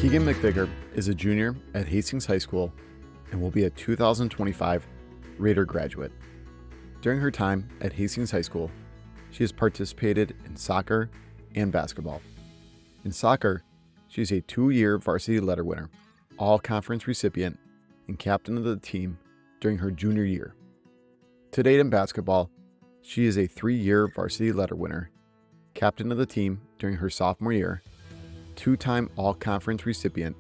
Keagan McVicker is a junior at Hastings High School and will be a 2025 Raider graduate. During her time at Hastings High School, she has participated in soccer and basketball. In soccer, she is a 2-year varsity letter winner, all-conference recipient, and captain of the team during her junior year. To date in basketball, she is a 3-year varsity letter winner, captain of the team during her sophomore year, 2-time all-conference recipient,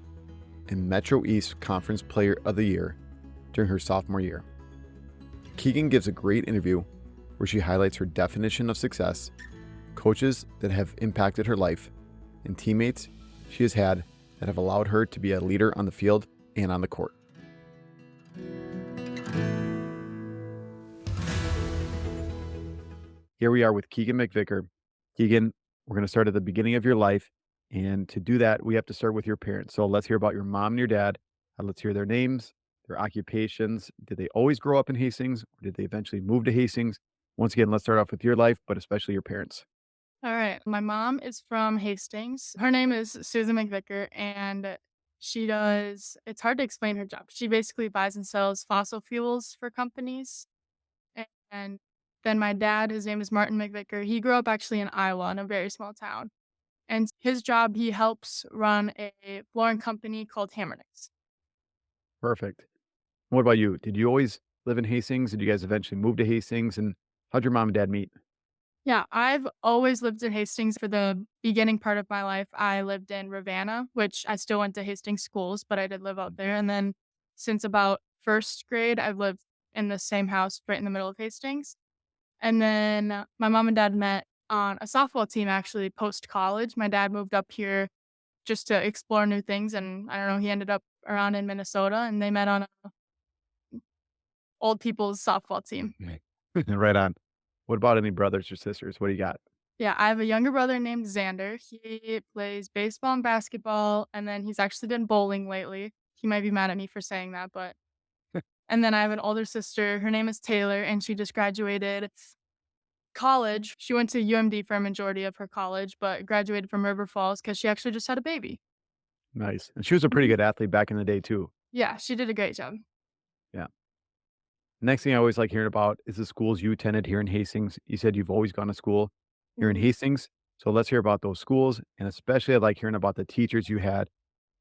and Metro East Conference Player of the Year during her sophomore year. Keagan gives a great interview where she highlights her definition of success, coaches that have impacted her life, and teammates she has had that have allowed her to be a leader on the field and on the court. Here we are with Keagan McVicker. Keagan, we're going to start at the beginning of your life. And to do that, we have to start with your parents. So let's hear about your mom and your dad. Let's hear their names, their occupations. Did they always grow up in Hastings, or did they eventually move to Hastings? Once again, let's start off with your life, but especially your parents. All right. My mom is from Hastings. Her name is Susan McVicker, and it's hard to explain her job. She basically buys and sells fossil fuels for companies. And then my dad, his name is Martin McVicker. He grew up actually in Iowa in a very small town. And his job, he helps run a flooring company called Hammernix. Perfect. What about you? Did you always live in Hastings? Did you guys eventually move to Hastings? And how'd your mom and dad meet? Yeah, I've always lived in Hastings for the beginning part of my life. I lived in Ravenna, which I still went to Hastings schools, but I did live out there. And then since about first grade, I've lived in the same house right in the middle of Hastings. And then my mom and dad met on a softball team actually post college. My dad moved up here just to explore new things. And I don't know, he ended up around in Minnesota and they met on a old people's softball team. Right. Right on. What about any brothers or sisters? What do you got? Yeah, I have a younger brother named Xander. He plays baseball and basketball, and then he's actually been bowling lately. He might be mad at me for saying that, but and then I have an older sister. Her name is Taylor, and she just graduated college. She went to UMD for a majority of her college, but graduated from River Falls because she actually just had a baby. Nice. And she was a pretty Mhm. good athlete back in the day, too. Yeah, she did a great job. Yeah. Next thing I always like hearing about is the schools you attended here in Hastings. You said you've always gone to school here in Mhm. Hastings. So let's hear about those schools. And especially I like hearing about the teachers you had.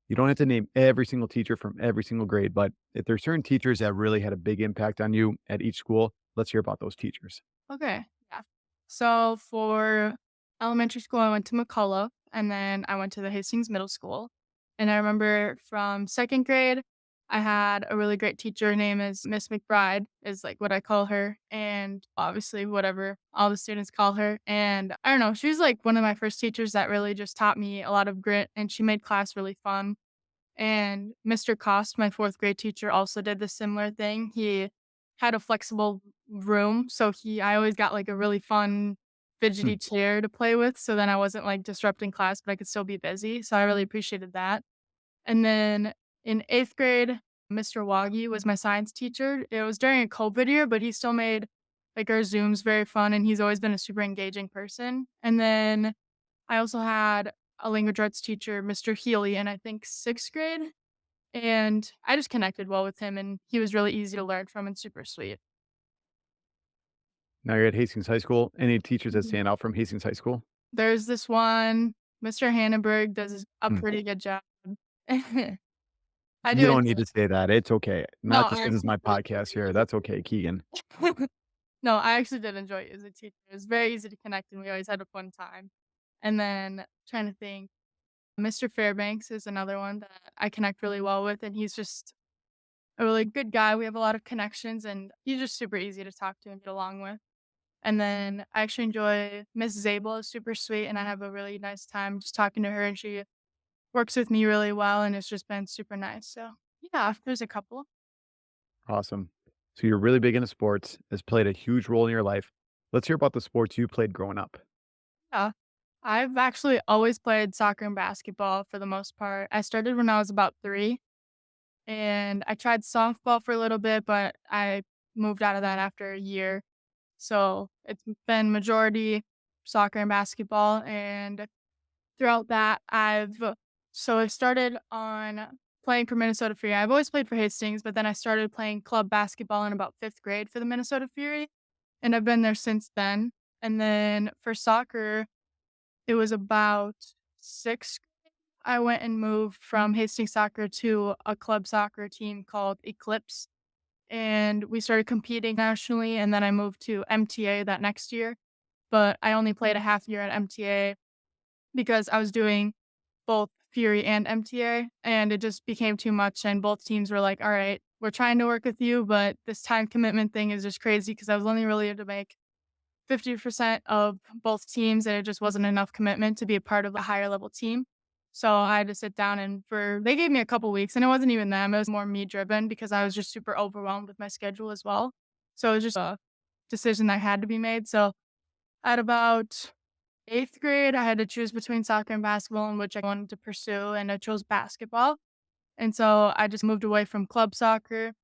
You don't have to name every single teacher from every single grade, but if there's certain teachers that really had a big impact on you at each school, let's hear about those teachers. Okay, yeah. So for elementary school, I went to McCullough, and then I went to the Hastings Middle School. And I remember from second grade, I had a really great teacher. Her name is Miss McBride, is like what I call her, and obviously whatever all the students call her. And I don't know, she was like one of my first teachers that really just taught me a lot of grit, and she made class really fun. And Mr. Cost, my 4th grade teacher, also did the similar thing. He had a flexible room, so I always got, like, a really fun Hmm. fidgety chair to play with, so then I wasn't, like, disrupting class, but I could still be busy, so I really appreciated that. And then in 8th grade, Mr. Wagi was my science teacher. It was during a COVID year, but he still made, like, our Zooms very fun, and he's always been a super engaging person. And then I also had a language arts teacher, Mr. Healy, in I think 6th grade, and I just connected well with him, and he was really easy to learn from and super sweet. Now you're at Hastings High School. Any teachers that Mhm. stand out from Hastings High School? There's this one, Mr. Hannenberg does a Hmm. pretty good job. I You do don't enjoy need to say that. It's okay. No, Not just I because it's my podcast here. That's okay, Keegan. No, I actually did enjoy it as a teacher. It was very easy to connect, and we always had a fun time. And then trying to think, Mr. Fairbanks is another one that I connect really well with, and he's just a really good guy. We have a lot of connections, and he's just super easy to talk to and get along with. And then I actually enjoy Miss Zabel is super sweet, and I have a really nice time just talking to her, and she works with me really well, and it's just been super nice. So, yeah, there's a couple. Awesome. So you're really big into sports. Has played a huge role in your life. Let's hear about the sports you played growing up. Yeah. I've actually always played soccer and basketball for the most part. I started when I was about 3, and I tried softball for a little bit, but I moved out of that after a year. So, it's been majority soccer and basketball, and throughout that, I've So I started on playing for Minnesota Fury. I've always played for Hastings, but then I started playing club basketball in about 5th grade for the Minnesota Fury, and I've been there since then. And then for soccer, it was about 6th I went and moved from Hastings soccer to a club soccer team called Eclipse, and we started competing nationally, and then I moved to MTA that next year, but I only played a half year at MTA because I was doing both Fury and MTA, and it just became too much, and both teams were like, "Alright, we're trying to work with you, but this time commitment thing is just crazy because I was only really able to make 50% of both teams, and it just wasn't enough commitment to be a part of a higher level team. So I had to sit down and they gave me a couple weeks, and it wasn't even them. It was more me driven because I was just super overwhelmed with my schedule as well. So it was just a decision that had to be made. So at about 8th grade, I had to choose between soccer and basketball and which I wanted to pursue, and I chose basketball. And so I just moved away from club soccer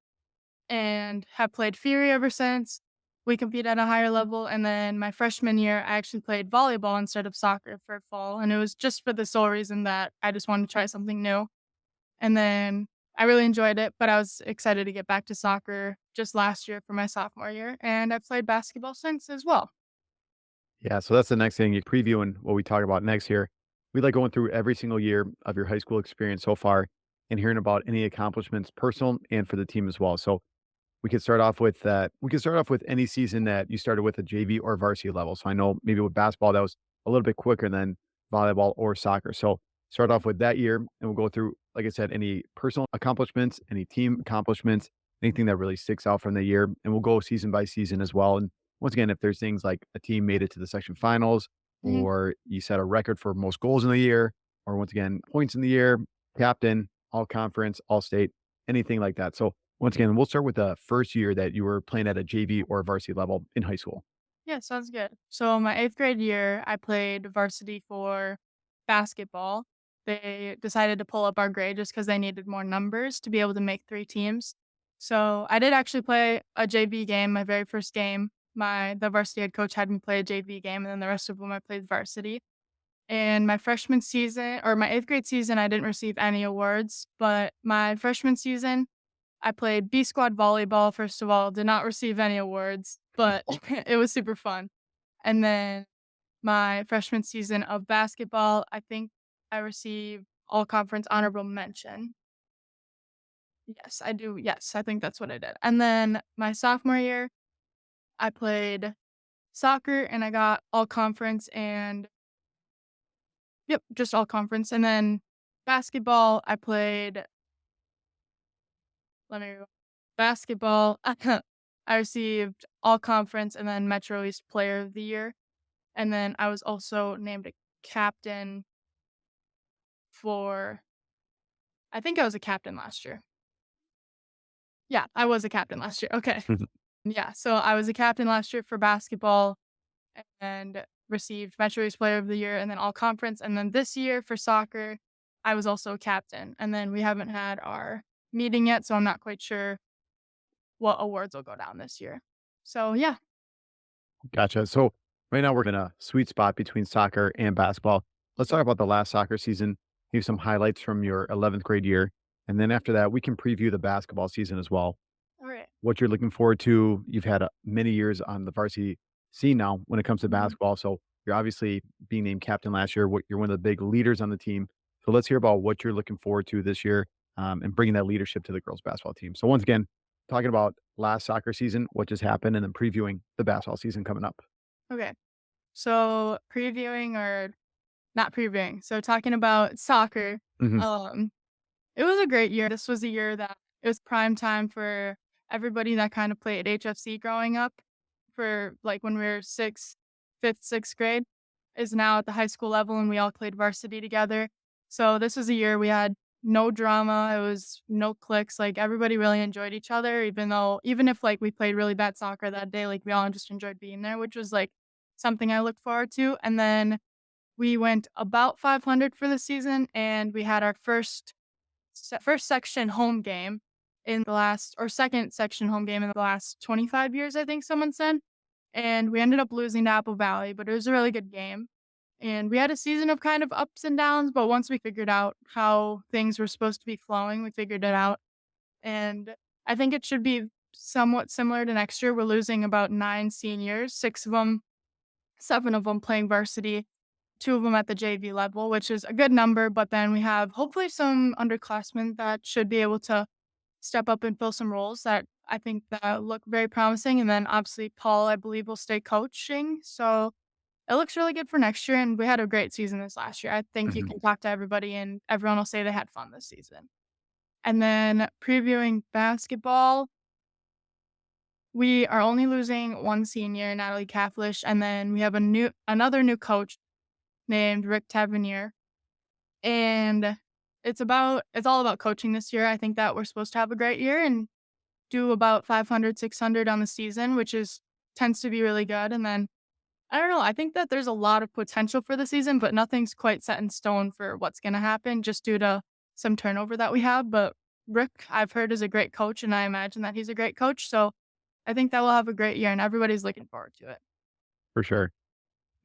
and have played Fury ever since. We compete at a higher level, and then my freshman year, I actually played volleyball instead of soccer for fall, and it was just for the sole reason that I just wanted to try something new. And then I really enjoyed it, but I was excited to get back to soccer just last year for my sophomore year, and I've played basketball since as well. Yeah, so that's the next thing, you previewing what we talk about next year. We like going through every single year of your high school experience so far and hearing about any accomplishments, personal and for the team as well. So we could start off with that. We could start off with any season that you started with a JV or varsity level. So I know maybe with basketball that was a little bit quicker than volleyball or soccer. So start off with that year, and we'll go through, like I said, any personal accomplishments, any team accomplishments, anything that really sticks out from the year, and we'll go season by season as well. And once again, if there's things like a team made it to the section finals, Mhm. or you set a record for most goals in the year, or once again points in the year, captain, all conference, all state, anything like that. So once again, we'll start with the first year that you were playing at a JV or varsity level in high school. Yeah, sounds good. So my 8th grade year, I played varsity for basketball. They decided to pull up our grade just because they needed more numbers to be able to make 3 teams. So I did actually play a JV game, my very first game. The varsity head coach had me play a JV game, and then the rest of them I played varsity. And my freshman season or my 8th grade season, I didn't receive any awards, but my freshman season, I played B squad volleyball, first of all, did not receive any awards, but it was super fun. And then my freshman season of basketball, I think I received all conference honorable mention. Yes, I do. Yes, I think that's what I did. And then my sophomore year, I played soccer and I got all conference and yep, just all conference. And then basketball, I played, let me, basketball, I received all conference and then Metro East player of the year. And then I was also named a captain for I think I was a captain last year. Yeah, I was a captain last year. Okay. Yeah, so I was a captain last year for basketball and received Metro East Player of the Year and then all conference. And then this year for soccer, I was also a captain. And then we haven't had our meeting yet, so I'm not quite sure what awards will go down this year. So yeah. Gotcha. So right now we're in a sweet spot between soccer and basketball. Let's talk about the last soccer season, maybe some highlights from your 11th grade year. And then after that, we can preview the basketball season as well. All right. What you're looking forward to. You've had many years on the varsity scene now when it comes to Mhm. basketball. So you're obviously being named captain last year. You're one of the big leaders on the team. So let's hear about what you're looking forward to this year, and bringing that leadership to the girls basketball team. So once again, talking about last soccer season, what just happened, and then previewing the basketball season coming up. Okay. So previewing or not previewing. So talking about soccer, Mhm. um, it was a great year. This was a year that it was prime time for everybody that kind of played HFC growing up for like when we were 5th, 6th grade is now at the high school level and we all played varsity together. So this was a year we had no drama. It was no cliques. Like everybody really enjoyed each other, even if like we played really bad soccer that day, like we all just enjoyed being there, which was like something I looked forward to. And then we went about 500 for the season and we had our first section home game in the last or second section home game in the last 25 years, I think someone said. And we ended up losing to Apple Valley, but it was a really good game. And we had a season of kind of ups and downs, but once we figured out how things were supposed to be flowing, we figured it out. And I think it should be somewhat similar to next year. We're losing about 9 seniors, 6 of them, 7 of them playing varsity, 2 of them at the JV level, which is a good number, but then we have hopefully some underclassmen that should be able to step up and fill some roles that I think that look very promising, and then obviously Paul, I believe, will stay coaching, so it looks really good for next year, and we had a great season this last year. I think you Mhm. can talk to everybody and everyone will say they had fun this season. And then previewing basketball, we are only losing 1 senior, Natalie Kaflish, and then we have another new coach named Rick Tavernier, and it's all about coaching this year. I think that we're supposed to have a great year and do about 500, 600 on the season, which is tends to be really good, and then I don't know, I think that there's a lot of potential for the season, but nothing's quite set in stone for what's gonna happen just due to some turnover that we have, but Rick, I've heard, is a great coach, and I imagine that he's a great coach, so I think that we'll have a great year, and everybody's looking forward to it. For sure.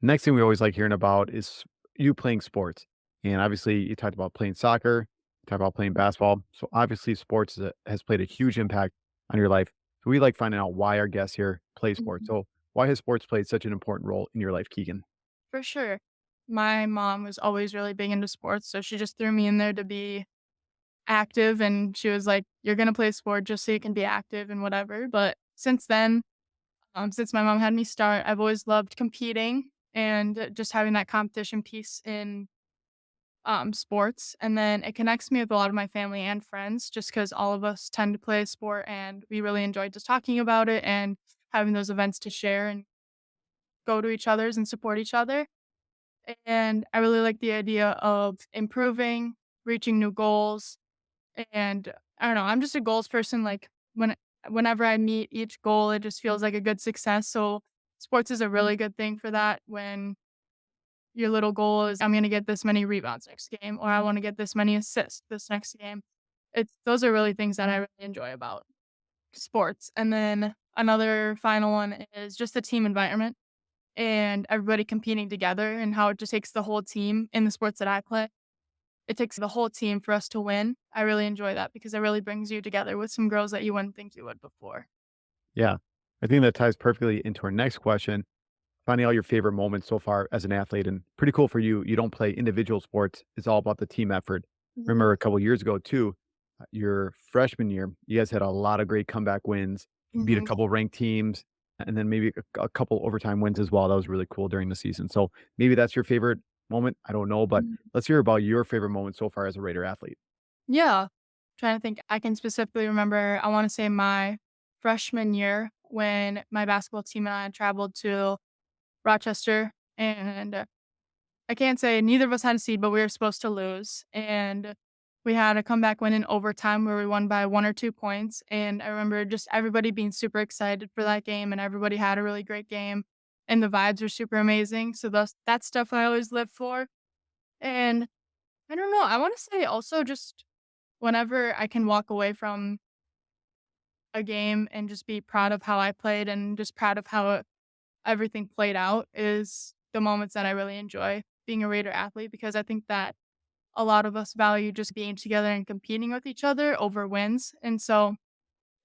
Next thing we always like hearing about is you playing sports. And obviously, you talked about playing soccer, you talked about playing basketball. So obviously, sports has played a huge impact on your life. So we like finding out why our guests here play sports. Mhm. So why has sports played such an important role in your life, Keegan? For sure. My mom was always really big into sports, so she just threw me in there to be active, and she was like, "You're gonna play a sport just so you can be active and whatever," but since then, since my mom had me start, I've always loved competing and just having that competition piece in, sports, and then it connects me with a lot of my family and friends just because all of us tend to play a sport, and we really enjoy just talking about it and having those events to share and go to each other's and support each other. And I really like the idea of improving, reaching new goals, and I don't know, I'm just a goals person, like, whenever I meet each goal, it just feels like a good success, so sports is a really good thing for that when your little goal is, "I'm gonna get this many rebounds next game," or, "I wanna get this many assists this next game." It's those are really things that I really enjoy about sports, and then another final one is just the team environment and everybody competing together and how it just takes the whole team in the sports that I play. It takes the whole team for us to win. I really enjoy that because it really brings you together with some girls that you wouldn't think you would before. Yeah. I think that ties perfectly into our next question. Finding out your favorite moments so far as an athlete, and pretty cool for you. You don't play individual sports. It's all about the team effort. Mhm, Remember a couple years ago too, your freshman year, you guys had a lot of great comeback wins, beat a mhm, couple ranked teams, and then maybe a couple overtime wins as well. That was really cool during the season. So maybe that's your favorite moment. I don't know, but mhm. let's hear about your favorite moment so far as a Raider athlete. Yeah. Trying to think, I can specifically remember, I wanna say my freshman year when my basketball team and I traveled to Rochester, and I can't say neither of us had a seed, but we were supposed to lose, and we had a comeback win in overtime where we won by 1 or 2 points, and I remember just everybody being super excited for that game, and everybody had a really great game, and the vibes were super amazing, so that's stuff I always live for, and I don't know, I wanna say also just whenever I can walk away from a game and just be proud of how I played and just proud of how everything played out is the moments that I really enjoy being a Raider athlete because I think that a lot of us value just being together and competing with each other over wins. And so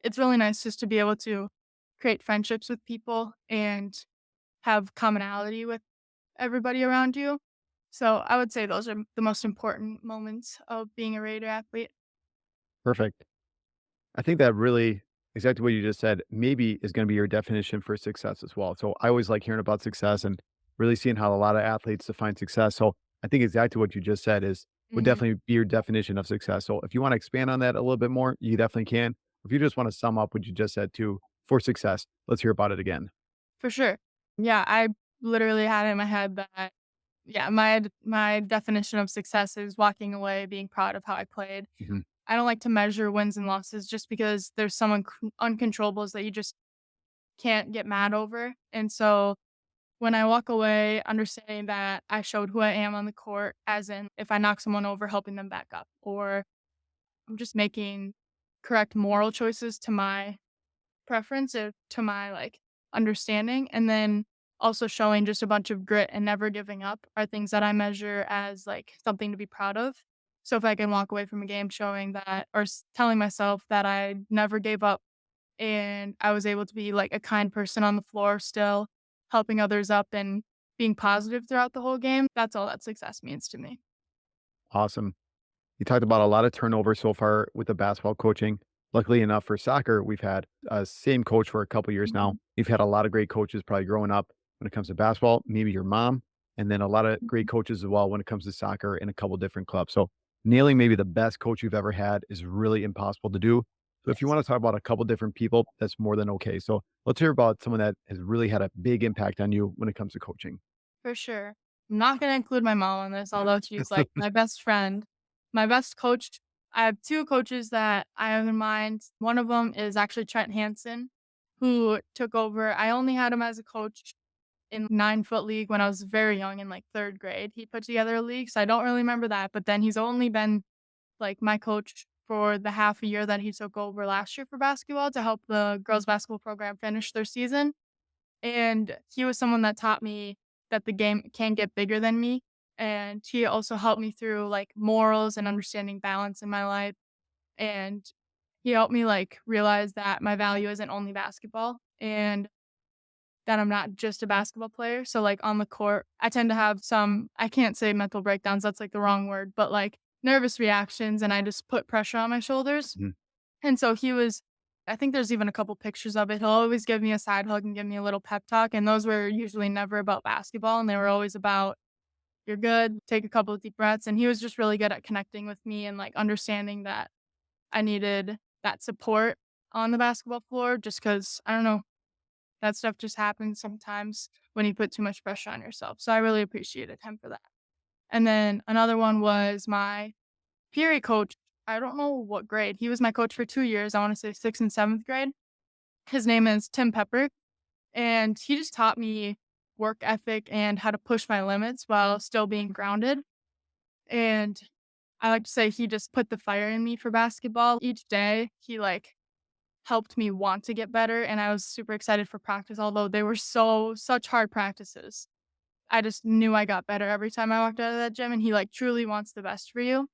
it's really nice just to be able to create friendships with people and have commonality with everybody around you. So I would say those are the most important moments of being a Raider athlete. Perfect. I think that really exactly what you just said, maybe is going to be your definition for success as well. So I always like hearing about success and really seeing how a lot of athletes define success. So I think exactly what you just said is would Mhm. definitely be your definition of success. So if you want to expand on that a little bit more, you definitely can. If you just want to sum up what you just said too for success, let's hear about it again. For sure. Yeah, I literally had it in my head that yeah, my definition of success is walking away being proud of how I played. Mhm. I don't like to measure wins and losses just because there's some uncontrollables that you just can't get mad over. And so when I walk away understanding that I showed who I am on the court, as in if I knock someone over, helping them back up, or I'm just making correct moral choices to my preference or to my like understanding. And then also showing just a bunch of grit and never giving up are things that I measure as like something to be proud of. So if I can walk away from a game showing that or telling myself that I never gave up and I was able to be like a kind person on the floor still, helping others up and being positive throughout the whole game, that's all that success means to me. Awesome. You talked about a lot of turnover so far with the basketball coaching. Luckily enough for soccer, we've had a same coach for a couple years now. Mhm. We've had a lot of great coaches probably growing up when it comes to basketball, maybe your mom, and then a lot of great Mhm. coaches as well when it comes to soccer in a couple different clubs. So nailing maybe the best coach you've ever had is really impossible to do. So if you Yes, want to talk about a couple different people, that's more than okay. So let's hear about someone that has really had a big impact on you when it comes to coaching. for sure. I'm not gonna include my mom on this, although she's like my best friend. My best coach, I have 2 coaches that I have in mind. One of them is actually Trent Hansen, who took over. I only had him as a coach in 9-foot league when I was very young in, like, 3rd grade. He put together a league, so I don't really remember that, but then he's only been, like, my coach for the half a year that he took over last year for basketball to help the girls' basketball program finish their season, and he was someone that taught me that the game can get bigger than me, and he also helped me through, like, morals and understanding balance in my life, and he helped me, like, realize that my value isn't only basketball, and that I'm not just a basketball player. So, like, on the court, I tend to have some I can't say mental breakdowns, that's, like, the wrong word, but, like, nervous reactions, and I just put pressure on my shoulders. Mhm. And so he was I think there's even a couple pictures of it. He'll always give me a side hug and give me a little pep talk, and those were usually never about basketball, and they were always about, "You're good, take a couple of deep breaths," and he was just really good at connecting with me and, like, understanding that I needed that support on the basketball floor just because I don't know, that stuff just happens sometimes when you put too much pressure on yourself. So I really appreciated him for that. And then another one was my PE coach. I don't know what grade. He was my coach for 2 years. I want to say 6th and 7th grade. His name is Tim Pepper, and he just taught me work ethic and how to push my limits while still being grounded. And I like to say he just put the fire in me for basketball. Each day, he like helped me want to get better, and I was super excited for practice, although they were such hard practices. I just knew I got better every time I walked out of that gym, and he, like, truly wants the best for you.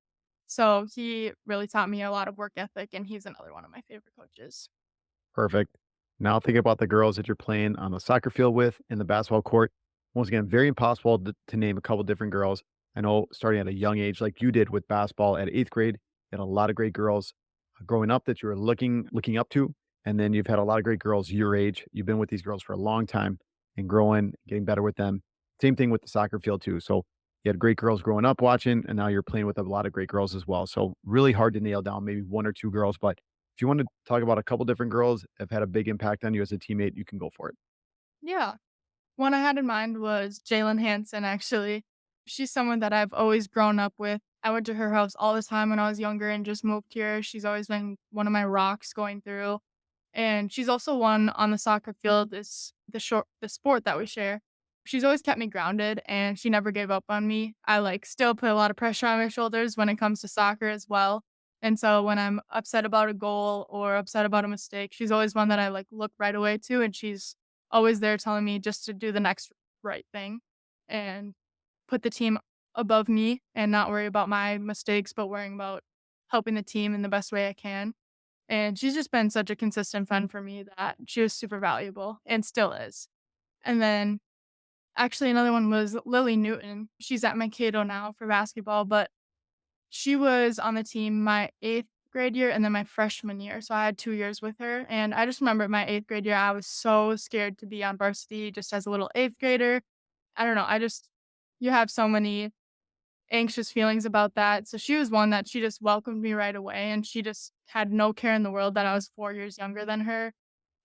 So, he really taught me a lot of work ethic, and he's another one of my favorite coaches. Perfect. Now think about the girls that you're playing on the soccer field with in the basketball court. Once again, very impossible to name a couple different girls. I know starting at a young age, like you did with basketball at 8th grade, you had a lot of great girls growing up that you were looking up to, and then you've had a lot of great girls your age. You've been with these girls for a long time and growing, getting better with them. Same thing with the soccer field too. So you had great girls growing up watching, and now you're playing with a lot of great girls as well. So really hard to nail down maybe one or two girls, but if you want to talk about a couple different girls that have had a big impact on you as a teammate, you can go for it. Yeah. One I had in mind was Jalen Hanson, actually. She's someone that I've always grown up with. I went to her house all the time when I was younger and just moved here. She's always been one of my rocks going through. And she's also one on the soccer field, is the sport that we share. She's always kept me grounded and she never gave up on me. I like still put a lot of pressure on my shoulders when it comes to soccer as well. And so when I'm upset about a goal or upset about a mistake, she's always one that I like look right away to, and she's always there telling me just to do the next right thing and put the team above me and not worry about my mistakes, but worrying about helping the team in the best way I can. And she's just been such a consistent friend for me that she was super valuable and still is. And then actually another one was Lily Newton. She's at Mankato now for basketball, but she was on the team my 8th grade year and then my freshman year. So I had 2 years with her. And I just remember my 8th grade year, I was so scared to be on varsity just as a little 8th grader. I don't know. You have so many anxious feelings about that. So she was one that she just welcomed me right away, and she just had no care in the world that I was 4 years younger than her,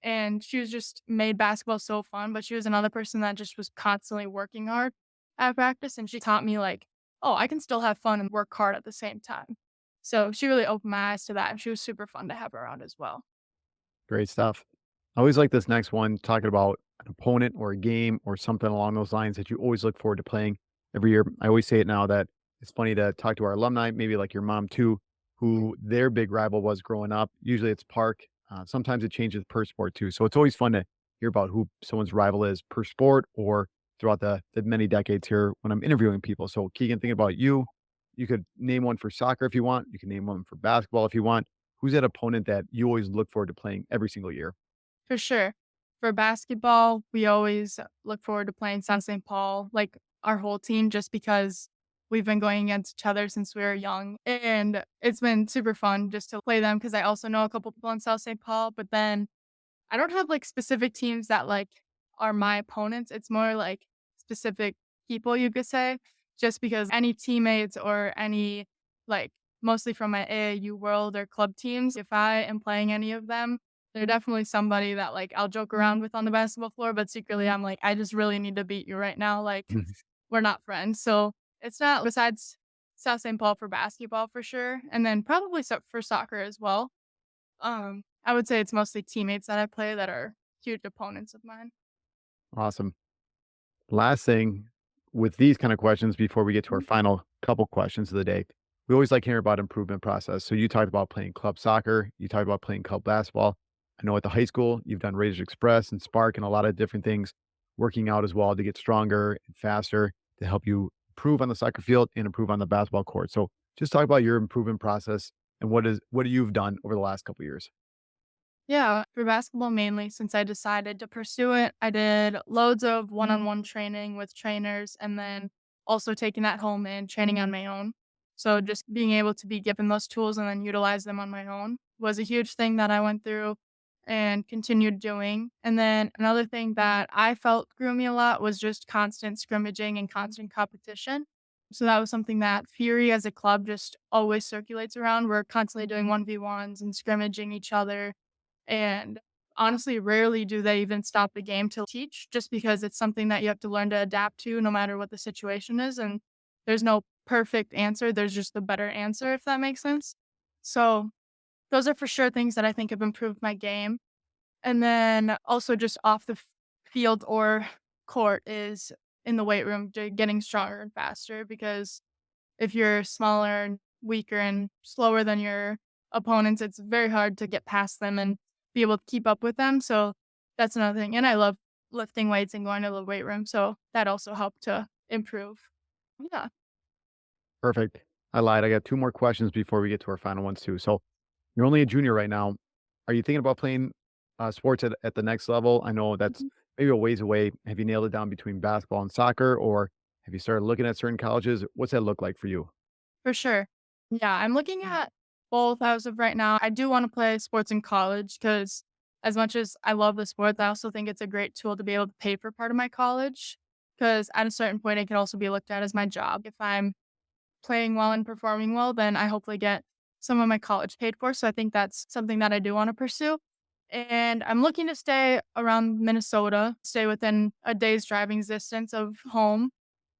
and she was just made basketball so fun, but she was another person that just was constantly working hard at practice, and she taught me, like, "Oh, I can still have fun and work hard at the same time." So she really opened my eyes to that, and she was super fun to have around as well. Great stuff. I always like this next one, talking about an opponent or a game or something along those lines that you always look forward to playing every year. I always say it now that it's funny to talk to our alumni, maybe like your mom too, who their big rival was growing up. Usually it's Park. Sometimes it changes per sport too. So it's always fun to hear about who someone's rival is per sport or throughout the many decades here when I'm interviewing people. So, Keegan, thinking about you, you could name one for soccer if you want. You can name one for basketball if you want. Who's that opponent that you always look forward to playing every single year? For sure. For basketball, we always look forward to playing South St. Paul, like our whole team, just because we've been going against each other since we were young. And it's been super fun just to play them because I also know a couple people in South St. Paul. But then I don't have like specific teams that like are my opponents. It's more like specific people, you could say, just because any teammates or any like mostly from my AAU world or club teams, if I am playing any of them, they're definitely somebody that like I'll joke around with on the basketball floor, but secretly I'm like, I just really need to beat you right now. Like Mhm. we're not friends. So it's not besides South St. Paul for basketball for sure. And then probably for soccer as well. I would say it's mostly teammates that I play that are huge opponents of mine. Awesome. Last thing with these kind of questions before we get to our Mhm. final couple questions of the day, we always like hearing about improvement process. So you talked about playing club soccer, you talked about playing club basketball. I know at the high school you've done Razors Express and Spark and a lot of different things, working out as well to get stronger and faster to help you improve on the soccer field and improve on the basketball court. So just talk about your improvement process and what you've done over the last couple of years. Yeah, for basketball mainly, since I decided to pursue it, I did loads of one-on-one training with trainers and then also taking that home and training on my own. So just being able to be given those tools and then utilize them on my own was a huge thing that I went through and continued doing. And then another thing that I felt grew me a lot was just constant scrimmaging and constant competition. So that was something that Fury as a club just always circulates around. We're constantly doing 1v1s and scrimmaging each other and honestly, rarely do they even stop the game to teach just because it's something that you have to learn to adapt to no matter what the situation is. And there's no perfect answer. There's just the better answer, if that makes sense. So those are for sure things that I think have improved my game. And then also just off the field or court is in the weight room, getting stronger and faster because if you're smaller and weaker and slower than your opponents, it's very hard to get past them and be able to keep up with them. So that's another thing. And I love lifting weights and going to the weight room. So that also helped to improve. Yeah. Perfect. I lied. I got two more questions before we get to our final ones too. So you're only a junior right now. Are you thinking about playing sports at the next level? I know that's Mhm. maybe a ways away. Have you nailed it down between basketball and soccer, or have you started looking at certain colleges? What's that look like for you? For sure. Yeah. I'm looking at both as of right now. I do want to play sports in college because as much as I love the sport, I also think it's a great tool to be able to pay for part of my college. Because at a certain point, it can also be looked at as my job. If I'm playing well and performing well, then I hopefully get some of my college paid for. So I think that's something that I do want to pursue. And I'm looking to stay around Minnesota, stay within a day's driving distance of home.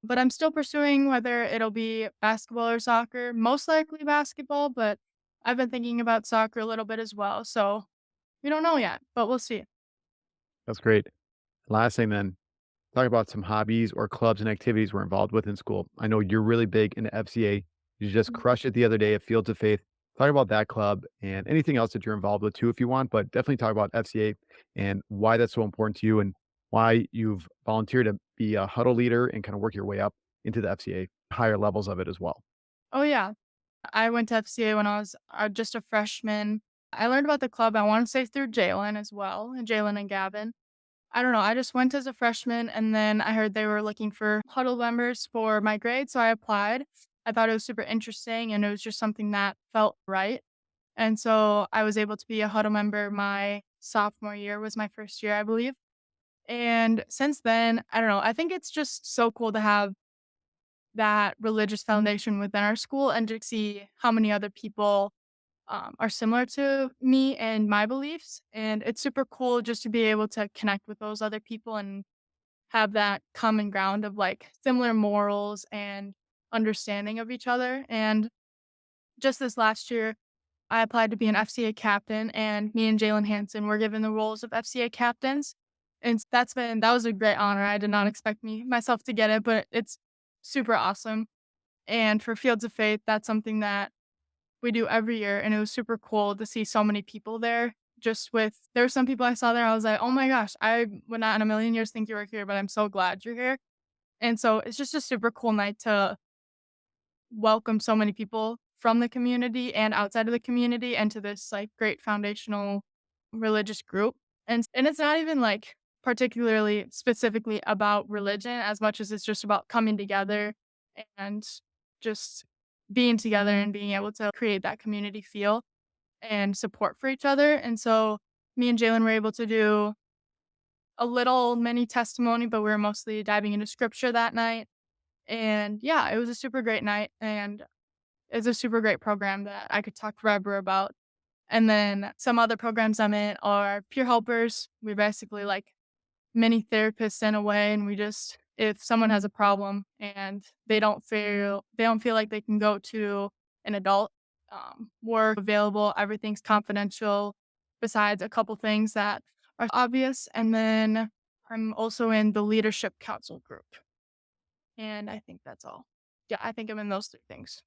But I'm still pursuing whether it'll be basketball or soccer, most likely basketball, but I've been thinking about soccer a little bit as well. So we don't know yet, but we'll see. That's great. Last thing then, talk about some hobbies or clubs and activities we're involved with in school. I know you're really big into FCA. You just crushed it the other day at Fields of Faith. Talk about that club and anything else that you're involved with too, if you want, but definitely talk about FCA and why that's so important to you and why you've volunteered to be a huddle leader and kind of work your way up into the FCA, higher levels of it as well. Oh, yeah. I went to FCA when I was just a freshman. I learned about the club, I want to say through Jalen as well, and Jalen and Gavin. I don't know. I just went as a freshman and then I heard they were looking for huddle members for my grade. So I applied. I thought it was super interesting and it was just something that felt right. And so I was able to be a huddle member my sophomore year was my first year, I believe. And since then, I don't know. I think it's just so cool to have that religious foundation within our school and to see how many other people are similar to me and my beliefs. And it's super cool just to be able to connect with those other people and have that common ground of like similar morals and understanding of each other. And just this last year, I applied to be an FCA captain, and me and Jalen Hanson were given the roles of FCA captains. And that was a great honor. I did not expect me myself to get it, but it's super awesome. And for Fields of Faith, that's something that we do every year, and it was super cool to see so many people there there were some people I saw there, I was like, "Oh my gosh, I would not in a million years think you were here, but I'm so glad you're here." And so it's just a super cool night to welcome so many people from the community and outside of the community into this, like, great foundational religious group. And it's not even, like, particularly specifically about religion as much as it's just about coming together and just being together and being able to create that community feel and support for each other. And so me and Jalen were able to do a little mini testimony, but we were mostly diving into scripture that night. And yeah, it was a super great night, and it's a super great program that I could talk forever about. And then some other programs I'm in are peer helpers. We're basically like mini therapists in a way, and we just if someone has a problem and they don't feel like they can go to an adult, we're available. Everything's confidential, besides a couple things that are obvious. And then I'm also in the leadership council group, and I think that's all. Yeah, I think I'm in those three things.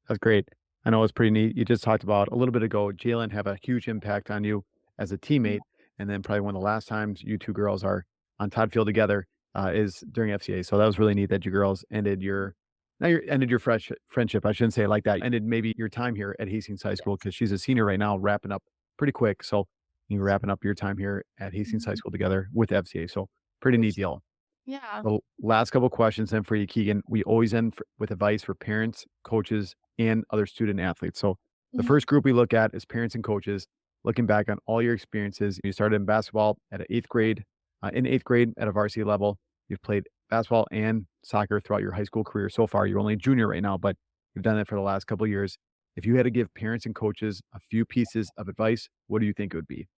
That's great. I know it's pretty neat. You just talked about a little bit ago, Jalen have a huge impact on you as a Yeah. teammate, and then probably one of the last times you two girls are on Todd Field together is during FCA. So that was really neat that you girls ended your now you ended your fresh friendship. I shouldn't say it like that. Ended maybe your time here at Hastings High School Yes. because she's a senior right now, wrapping up pretty quick. So you're wrapping up your time here at Hastings High Mhm. School together with FCA. So pretty neat Appreciate deal. Yeah. The last couple questions then for you, Keegan. We always end with advice for parents, coaches, and other student athletes. So the Mhm. first group we look at is parents and coaches. Looking back on all your experiences, you started in basketball at an eighth grade, in eighth grade at a varsity level. You've played basketball and soccer throughout your high school career so far. You're only a junior right now, but you've done it for the last couple of years. If you had to give parents and coaches a few pieces of advice, what do you think it would be?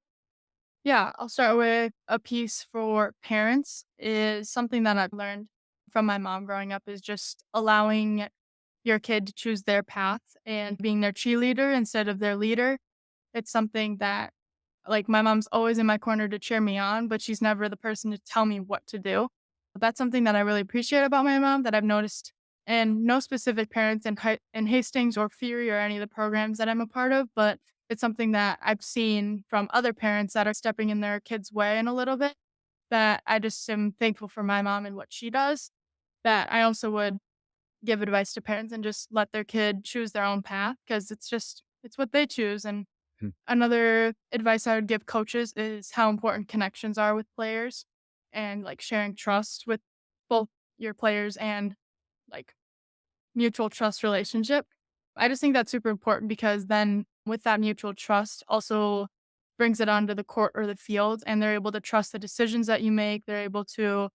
Yeah, I'll start with a piece for parents is something that I've learned from my mom growing up is just allowing your kid to choose their path and being their cheerleader instead of their leader. It's something that like, my mom's always in my corner to cheer me on, but she's never the person to tell me what to do. That's something that I really appreciate about my mom that I've noticed and no specific parents in Hastings or Fury or any of the programs that I'm a part of, but it's something that I've seen from other parents that are stepping in their kids' way in a little bit that I just am thankful for my mom and what she does, that I also would give advice to parents and just let their kid choose their own path because it's what they choose. And Hmm, another advice I would give coaches is how important connections are with players and like sharing trust with both your players and like mutual trust relationship. I just think that's super important because then with that mutual trust also brings it onto the court or the field and they're able to trust the decisions that you make. They're able to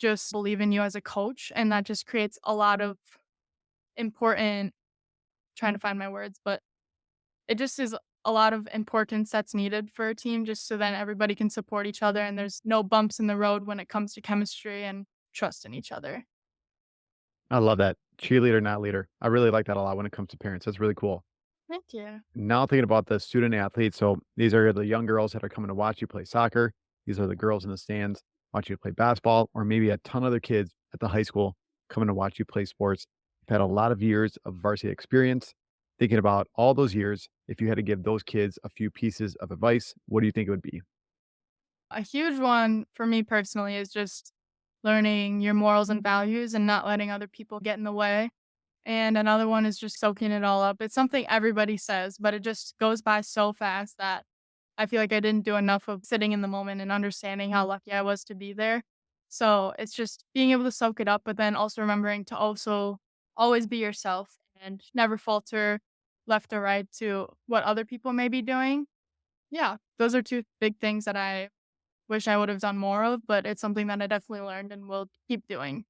just believe in you as a coach. And that just creates a lot of important trying to find my words, but it just is a lot of importance that's needed for a team just so then everybody can support each other and there's no bumps in the road when it comes to chemistry and trust in each other. I love that. Cheerleader, not leader. I really like that a lot when it comes to parents. That's really cool. Thank you. Now thinking about the student athletes, so these are the young girls that are coming to watch you play soccer. These are the girls in the stands watching you play basketball, or maybe a ton of other kids at the high school coming to watch you play sports. You've had a lot of years of varsity experience. Thinking about all those years, if you had to give those kids a few pieces of advice, what do you think it would be? A huge one for me personally is just learning your morals and values and not letting other people get in the way. And another one is just soaking it all up. It's something everybody says, but it just goes by so fast that I feel like I didn't do enough of sitting in the moment and understanding how lucky I was to be there. So it's just being able to soak it up, but then also remembering to also always be yourself and never falter left or right to what other people may be doing. Yeah, those are two big things that I wish I would have done more of, but it's something that I definitely learned and will keep doing.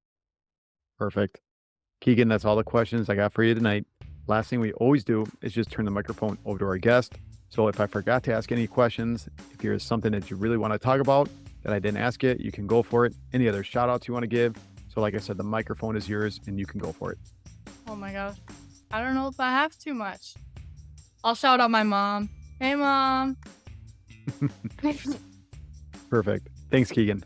Perfect. Keegan, that's all the questions I got for you tonight. Last thing we always do is just turn the microphone over to our guest. So if I forgot to ask any questions, if there's something that you really want to talk about that I didn't ask it, you can go for it. Any other shout outs you want to give? So, like I said, the microphone is yours and you can go for it. Oh my gosh. I don't know if I have too much. I'll shout out my mom. Hey, mom. Perfect. Thanks, Keegan.